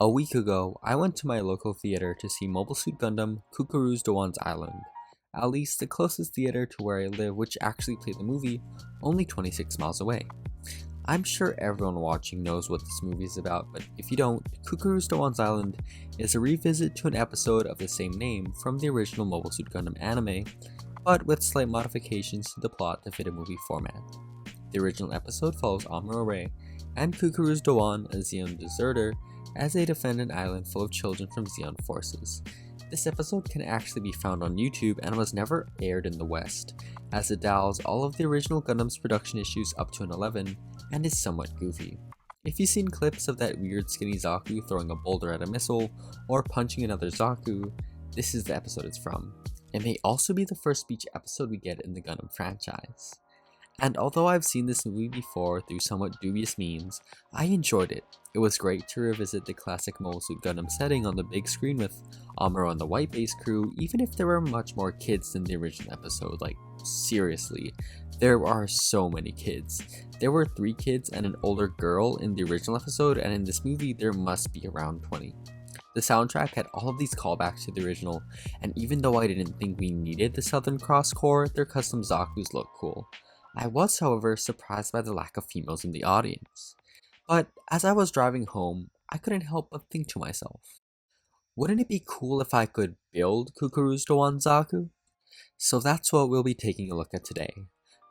A week ago, I went to my local theater to see Mobile Suit Gundam Cucuruz Doan's Island, at least the closest theater to where I live which actually played the movie, only 26 miles away. I'm sure everyone watching knows what this movie is about, but if you don't, Cucuruz Doan's Island is a revisit to an episode of the same name from the original Mobile Suit Gundam anime, but with slight modifications to the plot to fit a movie format. The original episode follows Amuro Ray and Cucuruz Doan, a Zeon deserter, as they defend an island full of children from Zeon forces. This episode can actually be found on YouTube and was never aired in the West, as it dials all of the original Gundam's production issues up to an 11 and is somewhat goofy. If you've seen clips of that weird skinny Zaku throwing a boulder at a missile or punching another Zaku, this is the episode it's from. It may also be the first speech episode we get in the Gundam franchise. And although I've seen this movie before through somewhat dubious memes, I enjoyed it. It was great to revisit the classic Mobile Suit Gundam setting on the big screen with Amuro and the White Base crew, even if there were much more kids than the original episode. Like, seriously, there are so many kids. There were 3 kids and an older girl in the original episode, and in this movie there must be around 20. The soundtrack had all of these callbacks to the original, and even though I didn't think we needed the Southern Cross Corps, their custom Zakus look cool. I was, however, surprised by the lack of females in the audience. But as I was driving home, I couldn't help but think to myself, wouldn't it be cool if I could build Cucuruz Doan Zaku? So that's what we'll be taking a look at today.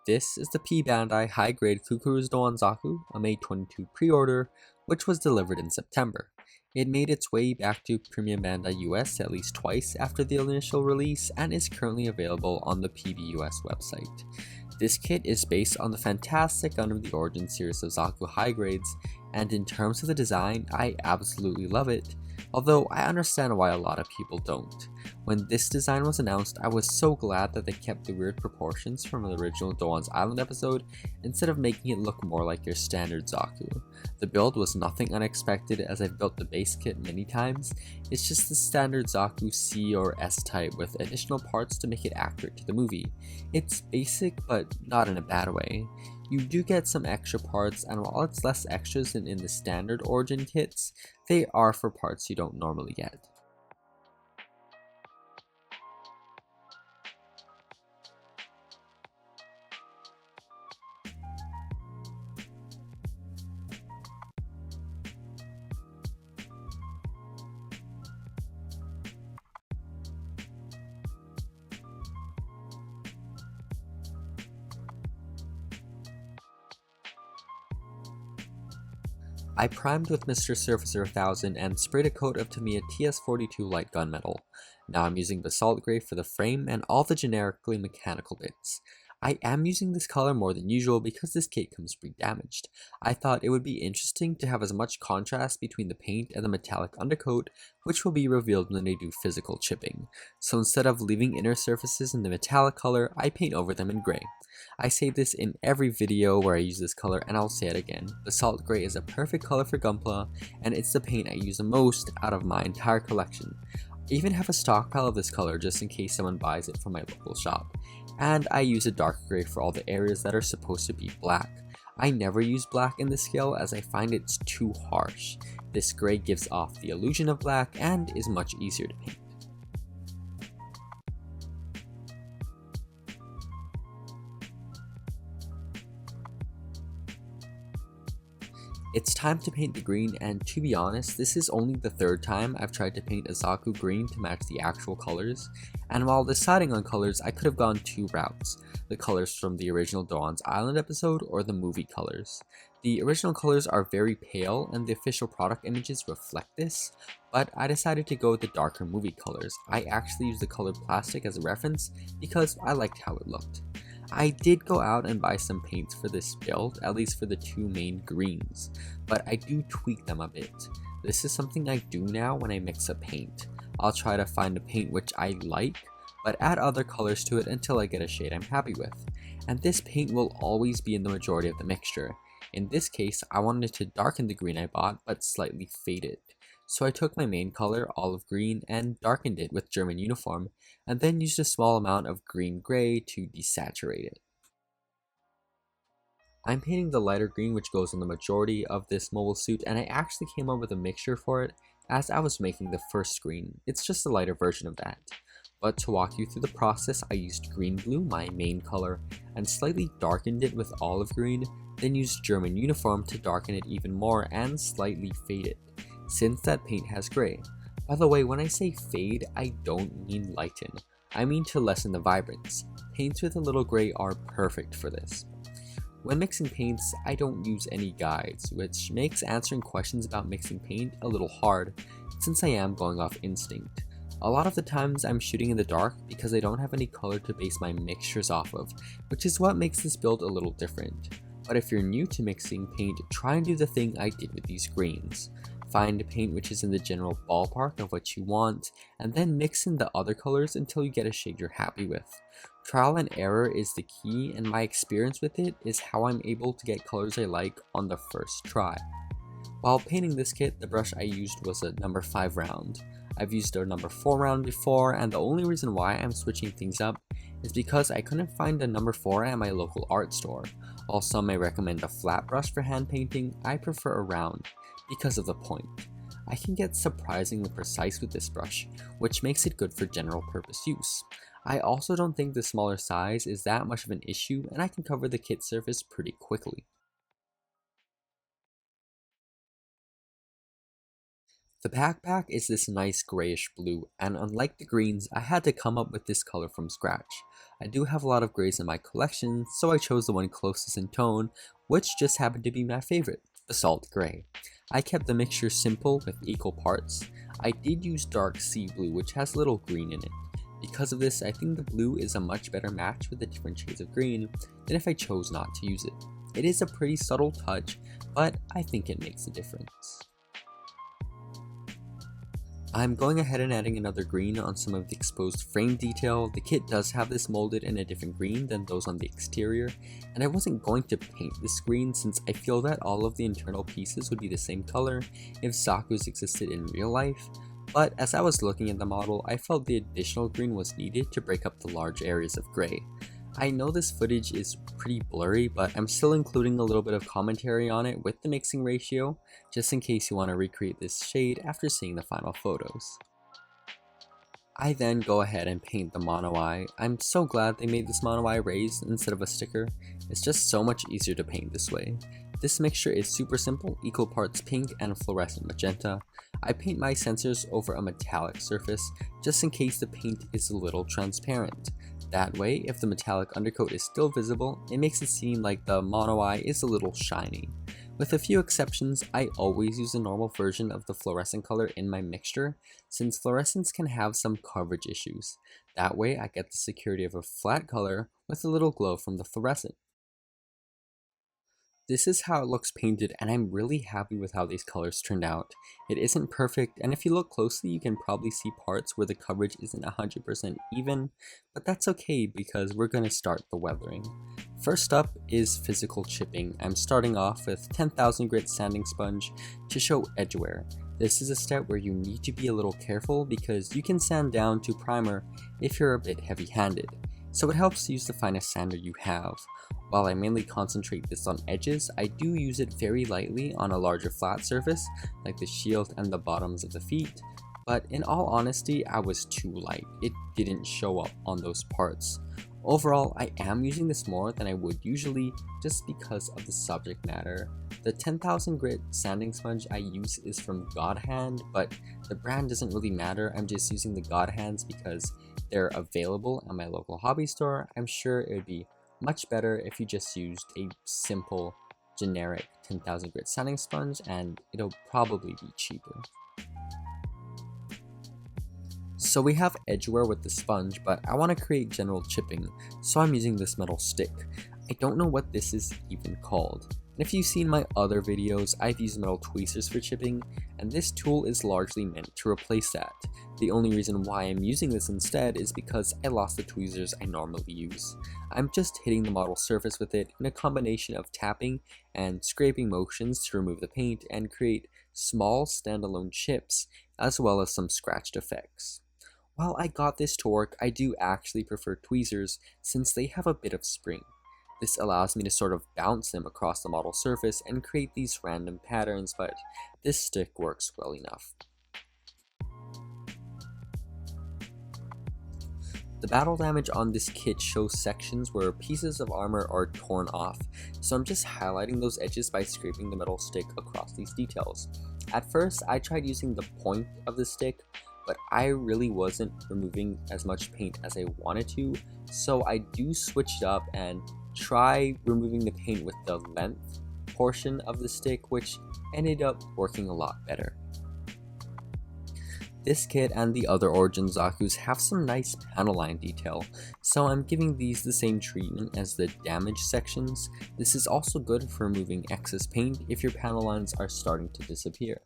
This is the P Bandai high-grade Cucuruz Doan Zaku, a May 22 pre-order, which was delivered in September. It made its way back to Premium Bandai US at least twice after the initial release and is currently available on the PBUS website. This kit is based on the fantastic Gundam The Origin series of Zaku high grades, and in terms of the design, I absolutely love it, although I understand why a lot of people don't. When this design was announced, I was so glad that they kept the weird proportions from the original Doan's Island episode instead of making it look more like your standard Zaku. The build was nothing unexpected as I've built the base kit many times. It's just the standard Zaku C or S type with additional parts to make it accurate to the movie. It's basic, but not in a bad way. You do get some extra parts, and while it's less extras than in the standard Origin kits, they are for parts you don't normally get. I primed with Mr. Surfacer 1000 and sprayed a coat of Tamiya TS42 light gunmetal. Now I'm using Basalt Gray for the frame and all the generically mechanical bits. I am using this color more than usual because this kit comes pre-damaged. I thought it would be interesting to have as much contrast between the paint and the metallic undercoat, which will be revealed when they do physical chipping. So instead of leaving inner surfaces in the metallic color, I paint over them in gray. I say this in every video where I use this color, and I'll say it again. Basalt Gray is a perfect color for Gunpla, and it's the paint I use the most out of my entire collection. I even have a stockpile of this color just in case someone buys it from my local shop. And I use a dark gray for all the areas that are supposed to be black. I never use black in this scale as I find it's too harsh. This gray gives off the illusion of black and is much easier to paint. It's time to paint the green, and to be honest, this is only the 3rd time I've tried to paint a Zaku green to match the actual colors, and while deciding on colors, I could have gone 2 routes, the colors from the original Doan's Island episode or the movie colors. The original colors are very pale and the official product images reflect this, but I decided to go with the darker movie colors. I actually used the colored plastic as a reference because I liked how it looked. I did go out and buy some paints for this build, at least for the 2 main greens, but I do tweak them a bit. This is something I do now when I mix a paint. I'll try to find a paint which I like, but add other colors to it until I get a shade I'm happy with. And this paint will always be in the majority of the mixture. In this case, I wanted to darken the green I bought, but slightly fade it. So I took my main color, olive green, and darkened it with German uniform, and then used a small amount of green gray to desaturate it. I'm painting the lighter green which goes on the majority of this mobile suit, and I actually came up with a mixture for it as I was making the first screen. It's just a lighter version of that. But to walk you through the process, I used green blue, my main color, and slightly darkened it with olive green, then used German uniform to darken it even more and slightly fade it, since that paint has gray. By the way, when I say fade, I don't mean lighten. I mean to lessen the vibrance. Paints with a little gray are perfect for this. When mixing paints, I don't use any guides, which makes answering questions about mixing paint a little hard, since I am going off instinct. A lot of the times I'm shooting in the dark because I don't have any color to base my mixtures off of, which is what makes this build a little different. But if you're new to mixing paint, try and do the thing I did with these greens. Find a paint which is in the general ballpark of what you want, and then mix in the other colors until you get a shade you're happy with. Trial and error is the key, and my experience with it is how I'm able to get colors I like on the first try. While painting this kit, the brush I used was a number 5 round. I've used a number 4 round before, and the only reason why I'm switching things up is because I couldn't find a number 4 at my local art store. While some may recommend a flat brush for hand painting, I prefer a round because of the point. I can get surprisingly precise with this brush, which makes it good for general purpose use. I also don't think the smaller size is that much of an issue, and I can cover the kit surface pretty quickly. The backpack is this nice grayish blue, and unlike the greens, I had to come up with this color from scratch. I do have a lot of grays in my collection, so I chose the one closest in tone, which just happened to be my favorite, the salt gray. I kept the mixture simple with equal parts. I did use dark sea blue, which has little green in it. Because of this, I think the blue is a much better match with the different shades of green than if I chose not to use it. It is a pretty subtle touch, but I think it makes a difference. I'm going ahead and adding another green on some of the exposed frame detail. The kit does have this molded in a different green than those on the exterior, and I wasn't going to paint this green since I feel that all of the internal pieces would be the same color if Zaku's existed in real life, but as I was looking at the model, I felt the additional green was needed to break up the large areas of gray. I know this footage is pretty blurry, but I'm still including a little bit of commentary on it with the mixing ratio, just in case you want to recreate this shade after seeing the final photos. I then go ahead and paint the mono eye. I'm so glad they made this mono eye raised instead of a sticker. It's just so much easier to paint this way. This mixture is super simple, equal parts pink and fluorescent magenta. I paint my sensors over a metallic surface, just in case the paint is a little transparent. That way, if the metallic undercoat is still visible, it makes it seem like the mono eye is a little shiny. With a few exceptions, I always use a normal version of the fluorescent color in my mixture, since fluorescents can have some coverage issues. That way, I get the security of a flat color with a little glow from the fluorescent. This is how it looks painted, and I'm really happy with how these colors turned out. It isn't perfect, and if you look closely you can probably see parts where the coverage isn't 100% even, but that's okay because we're going to start the weathering. First up is physical chipping. I'm starting off with 10,000 grit sanding sponge to show edge wear. This is a step where you need to be a little careful because you can sand down to primer if you're a bit heavy-handed, so it helps to use the finest sander you have. While I mainly concentrate this on edges, I do use it very lightly on a larger flat surface like the shield and the bottoms of the feet, but in all honesty I was too light. It didn't show up on those parts. Overall, I am using this more than I would usually just because of the subject matter. The 10,000 grit sanding sponge I use is from God Hand, but the brand doesn't really matter. I'm just using the God Hands because they're available at my local hobby store. I'm sure it would be much better if you just used a simple generic 10,000 grit sanding sponge, and it'll probably be cheaper. So we have edge wear with the sponge, but I want to create general chipping, so I'm using this metal stick. I don't know what this is even called. And if you've seen my other videos, I've used metal tweezers for chipping, and this tool is largely meant to replace that. The only reason why I'm using this instead is because I lost the tweezers I normally use. I'm just hitting the model surface with it in a combination of tapping and scraping motions to remove the paint and create small standalone chips, as well as some scratched effects. While I got this to work, I do actually prefer tweezers since they have a bit of spring. This allows me to sort of bounce them across the model surface and create these random patterns, but this stick works well enough. The battle damage on this kit shows sections where pieces of armor are torn off, so I'm just highlighting those edges by scraping the metal stick across these details. At first, I tried using the point of the stick, but I really wasn't removing as much paint as I wanted to, so I do switch it up and try removing the paint with the length portion of the stick, which ended up working a lot better. This kit and the other Origin Zakus have some nice panel line detail, so I'm giving these the same treatment as the damage sections. This is also good for removing excess paint if your panel lines are starting to disappear.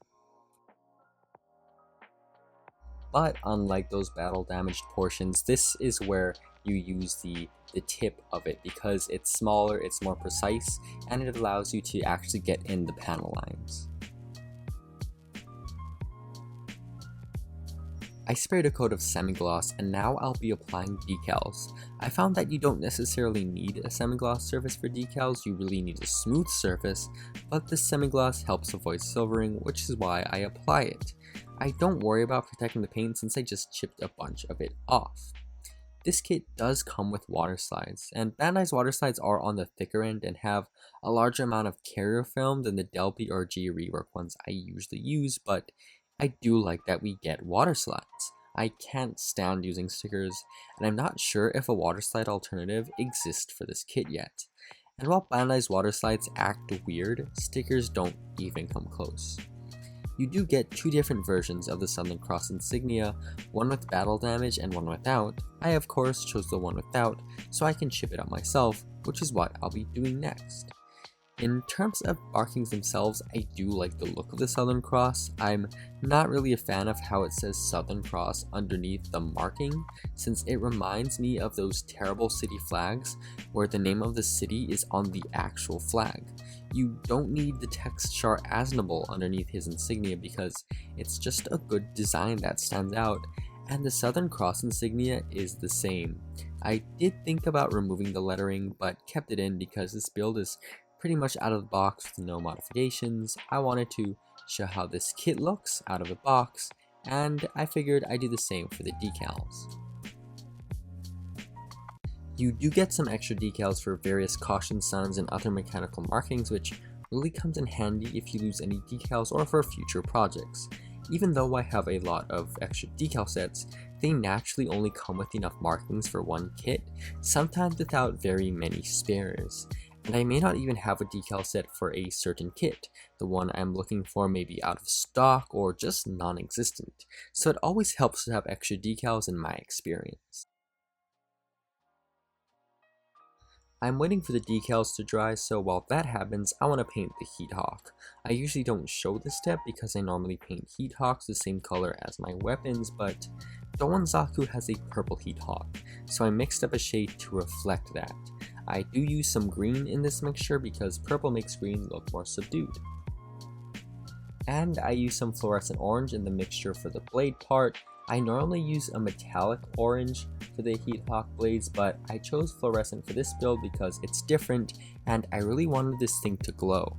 But unlike those battle damaged portions, this is where you use the tip of it because it's smaller, it's more precise, and it allows you to actually get in the panel lines. I sprayed a coat of semi-gloss and now I'll be applying decals. I found that you don't necessarily need a semi-gloss surface for decals, you really need a smooth surface, but the semi-gloss helps avoid silvering, which is why I apply it. I don't worry about protecting the paint since I just chipped a bunch of it off. This kit does come with water slides, and Bandai's water slides are on the thicker end and have a larger amount of carrier film than the Delphi or G rework ones I usually use, but I do like that we get water slides. I can't stand using stickers, and I'm not sure if a water slide alternative exists for this kit yet. And while Bandai's water slides act weird, stickers don't even come close. You do get two different versions of the Southern Cross insignia, one with battle damage and one without. I of course chose the one without, so I can chip it up myself, which is what I'll be doing next. In terms of markings themselves, I do like the look of the Southern Cross. I'm not really a fan of how it says Southern Cross underneath the marking, since it reminds me of those terrible city flags where the name of the city is on the actual flag. You don't need the text Char Aznable underneath his insignia because it's just a good design that stands out, and the Southern Cross insignia is the same. I did think about removing the lettering, but kept it in because this build is pretty much out of the box with no modifications. I wanted to show how this kit looks out of the box, and I figured I'd do the same for the decals. You do get some extra decals for various caution signs and other mechanical markings, which really comes in handy if you lose any decals or for future projects. Even though I have a lot of extra decal sets, they naturally only come with enough markings for one kit, sometimes without very many spares. And I may not even have a decal set for a certain kit. The one I'm looking for may be out of stock or just non-existent, so it always helps to have extra decals in my experience. I'm waiting for the decals to dry, so while that happens, I want to paint the Heat Hawk. I usually don't show this step because I normally paint Heat Hawks the same color as my weapons, but Doan Zaku has a purple Heat Hawk, so I mixed up a shade to reflect that. I do use some green in this mixture because purple makes green look more subdued. And I use some fluorescent orange in the mixture for the blade part. I normally use a metallic orange for the Heat Hawk blades, but I chose fluorescent for this build because it's different and I really wanted this thing to glow.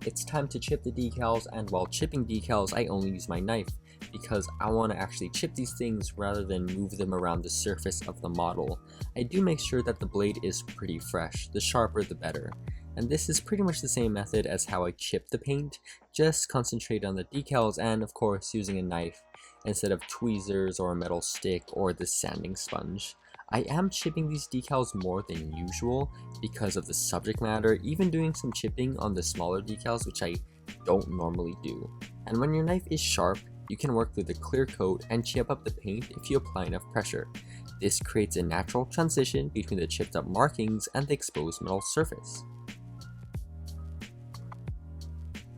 It's time to chip the decals, and while chipping decals I only use my knife because I want to actually chip these things rather than move them around the surface of the model. I do make sure that the blade is pretty fresh, the sharper the better. And this is pretty much the same method as how I chip the paint, just concentrate on the decals and of course using a knife instead of tweezers or a metal stick or the sanding sponge. I am chipping these decals more than usual because of the subject matter, even doing some chipping on the smaller decals, which I don't normally do. And when your knife is sharp, you can work through the clear coat and chip up the paint if you apply enough pressure. This creates a natural transition between the chipped up markings and the exposed metal surface.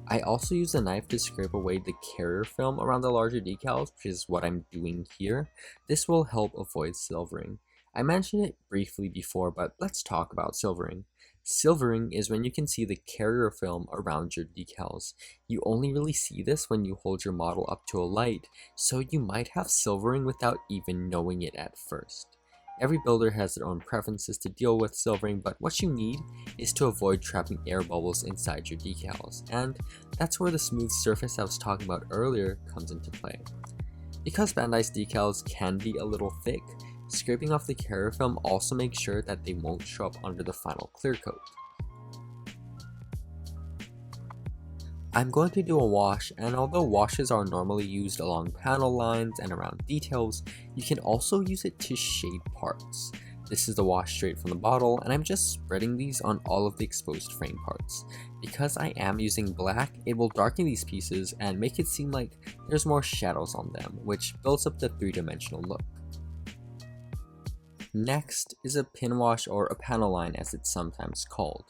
I also use a knife to scrape away the carrier film around the larger decals, which is what I'm doing here. This will help avoid silvering. I mentioned it briefly before, but let's talk about silvering. Silvering is when you can see the carrier film around your decals. You only really see this when you hold your model up to a light, so you might have silvering without even knowing it at first. Every builder has their own preferences to deal with silvering, but what you need is to avoid trapping air bubbles inside your decals, and that's where the smooth surface I was talking about earlier comes into play. Because Bandai's decals can be a little thick, scraping off the carrier film also makes sure that they won't show up under the final clear coat. I'm going to do a wash, and although washes are normally used along panel lines and around details, you can also use it to shade parts. This is the wash straight from the bottle, and I'm just spreading these on all of the exposed frame parts. Because I am using black, it will darken these pieces and make it seem like there's more shadows on them, which builds up the three-dimensional look. Next is a pin wash, or a panel line as it's sometimes called.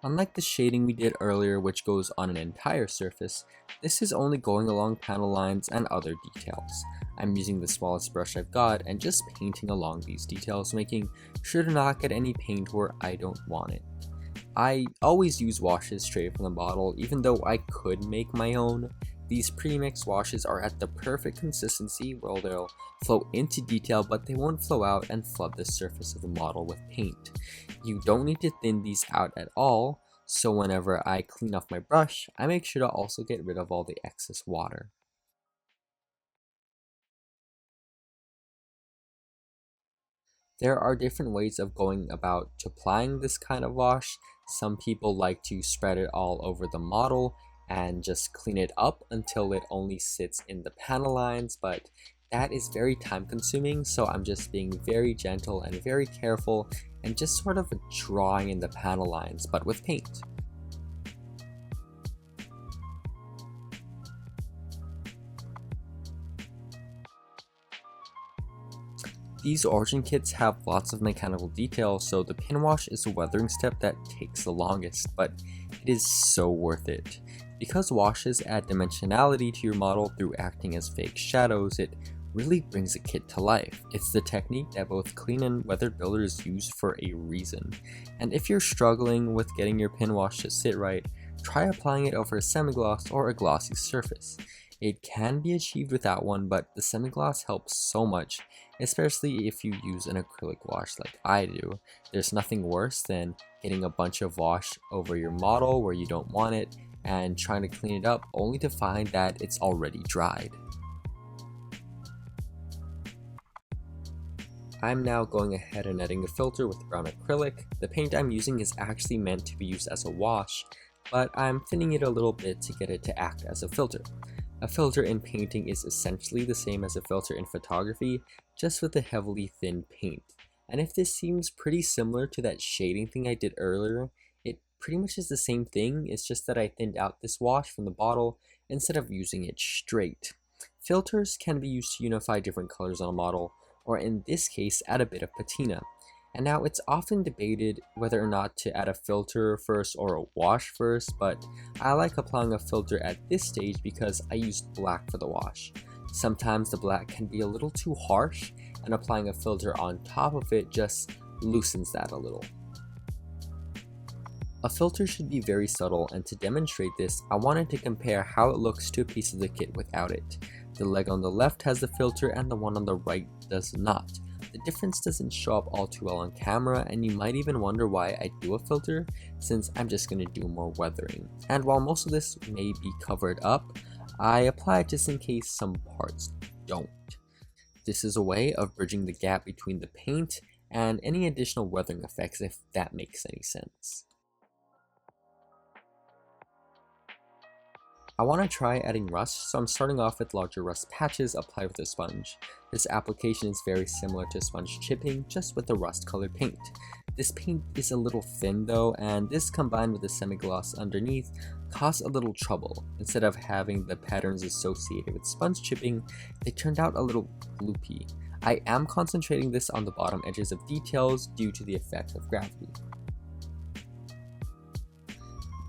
Unlike the shading we did earlier, which goes on an entire surface, this is only going along panel lines and other details. I'm using the smallest brush I've got and just painting along these details, making sure to not get any paint where I don't want it. I always use washes straight from the bottle, even though I could make my own. These pre-mixed washes are at the perfect consistency where they'll flow into detail, but they won't flow out and flood the surface of the model with paint. You don't need to thin these out at all, so whenever I clean off my brush, I make sure to also get rid of all the excess water. There are different ways of going about applying this kind of wash. Some people like to spread it all over the model and just clean it up until it only sits in the panel lines, but that is very time consuming, so I'm just being very gentle and very careful and just sort of drawing in the panel lines, but with paint. These origin kits have lots of mechanical details, so the pin wash is a weathering step that takes the longest, but it is so worth it. Because washes add dimensionality to your model through acting as fake shadows, it really brings a kit to life. It's the technique that both clean and weathered builders use for a reason. And if you're struggling with getting your pin wash to sit right, try applying it over a semi-gloss or a glossy surface. It can be achieved without one, but the semi-gloss helps so much, especially if you use an acrylic wash like I do. There's nothing worse than getting a bunch of wash over your model where you don't want it and trying to clean it up only to find that it's already dried. I'm now going ahead and adding a filter with brown acrylic. The paint I'm using is actually meant to be used as a wash, but I'm thinning it a little bit to get it to act as a filter. A filter in painting is essentially the same as a filter in photography, just with a heavily thinned paint. And if this seems pretty similar to that shading thing I did earlier, it pretty much is the same thing. It's just that I thinned out this wash from the bottle instead of using it straight. Filters can be used to unify different colors on a model, or in this case, add a bit of patina. And now it's often debated whether or not to add a filter first or a wash first, but I like applying a filter at this stage because I used black for the wash. Sometimes the black can be a little too harsh, and applying a filter on top of it just loosens that a little. A filter should be very subtle, and to demonstrate this, I wanted to compare how it looks to a piece of the kit without it. The leg on the left has the filter and the one on the right does not. The difference doesn't show up all too well on camera, and you might even wonder why I do a filter, since I'm just going to do more weathering. And while most of this may be covered up, I apply it just in case some parts don't. This is a way of bridging the gap between the paint and any additional weathering effects, if that makes any sense. I want to try adding rust, so I'm starting off with larger rust patches applied with a sponge. This application is very similar to sponge chipping, just with a rust colored paint. This paint is a little thin though, and this combined with the semi-gloss underneath caused a little trouble. Instead of having the patterns associated with sponge chipping, they turned out a little gloopy. I am concentrating this on the bottom edges of details due to the effect of gravity.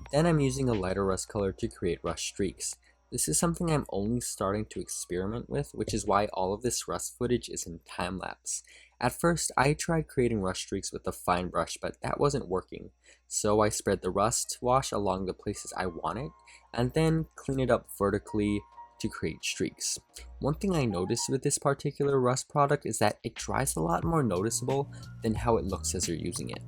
Then I'm using a lighter rust color to create rust streaks. This is something I'm only starting to experiment with, which is why all of this rust footage is in time-lapse. At first, I tried creating rust streaks with a fine brush, but that wasn't working. So I spread the rust wash along the places I want it, and then clean it up vertically to create streaks. One thing I noticed with this particular rust product is that it dries a lot more noticeable than how it looks as you're using it.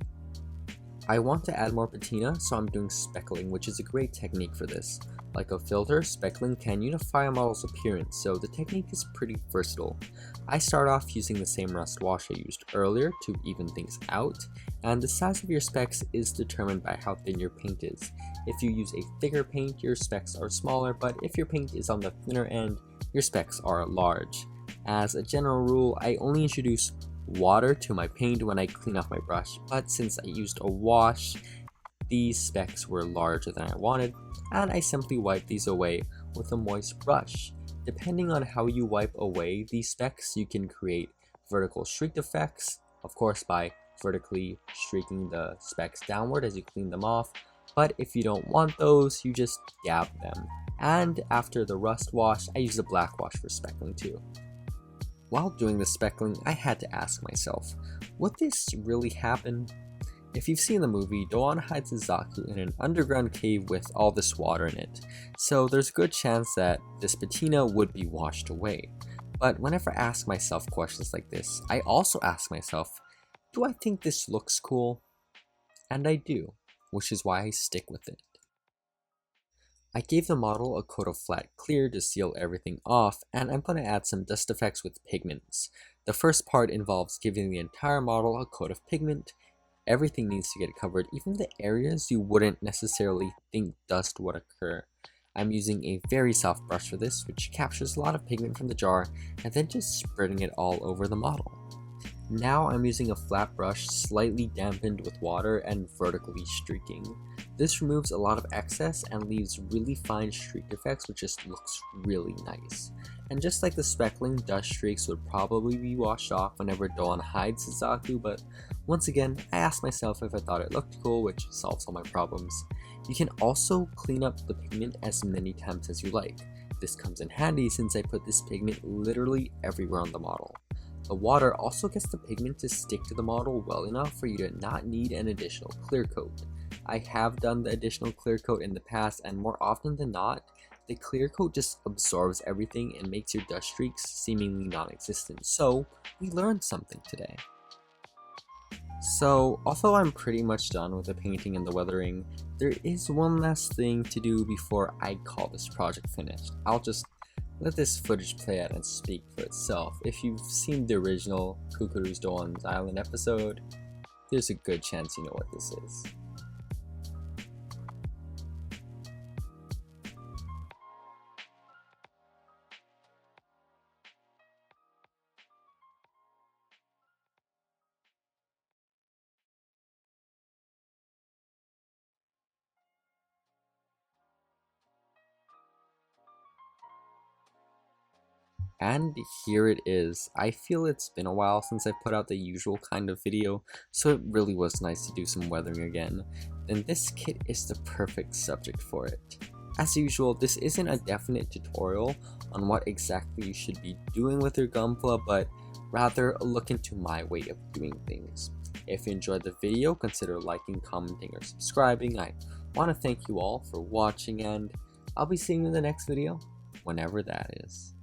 I want to add more patina, so I'm doing speckling, which is a great technique for this. Like a filter, speckling can unify a model's appearance, so the technique is pretty versatile. I start off using the same rust wash I used earlier to even things out, and the size of your specks is determined by how thin your paint is. If you use a thicker paint, your specks are smaller, but if your paint is on the thinner end, your specks are large. As a general rule, I only introduce water to my paint when I clean off my brush, but since I used a wash, these specks were larger than I wanted, and I simply wipe these away with a moist brush. Depending on how you wipe away these specks, you can create vertical streaked effects, of course by vertically streaking the specks downward as you clean them off, but if you don't want those, you just dab them. And after the rust wash, I use a black wash for speckling too. While doing the speckling, I had to ask myself, would this really happen? If you've seen the movie, Doan hides Zaku in an underground cave with all this water in it, so there's a good chance that this patina would be washed away. But whenever I ask myself questions like this, I also ask myself, do I think this looks cool? And I do, which is why I stick with it. I gave the model a coat of flat clear to seal everything off, and I'm going to add some dust effects with pigments. The first part involves giving the entire model a coat of pigment. Everything needs to get covered, even the areas you wouldn't necessarily think dust would occur. I'm using a very soft brush for this, which captures a lot of pigment from the jar, and then just spreading it all over the model. Now I'm using a flat brush slightly dampened with water and vertically streaking. This removes a lot of excess and leaves really fine streak effects, which just looks really nice. And just like the speckling, dust streaks would probably be washed off whenever Doan hides Zaku, but once again, I asked myself if I thought it looked cool, which solves all my problems. You can also clean up the pigment as many times as you like. This comes in handy since I put this pigment literally everywhere on the model. The water also gets the pigment to stick to the model well enough for you to not need an additional clear coat. I have done the additional clear coat in the past, and more often than not, the clear coat just absorbs everything and makes your dust streaks seemingly non-existent. So we learned something today. So although I'm pretty much done with the painting and the weathering, there is one last thing to do before I call this project finished. I'll just let this footage play out and speak for itself. If you've seen the original Cucuruz Doan's Island episode, there's a good chance you know what this is. And here it is. I feel it's been a while since I put out the usual kind of video, so it really was nice to do some weathering again. And this kit is the perfect subject for it. As usual, this isn't a definite tutorial on what exactly you should be doing with your Gunpla, but rather a look into my way of doing things. If you enjoyed the video, consider liking, commenting, or subscribing. I want to thank you all for watching, and I'll be seeing you in the next video, whenever that is.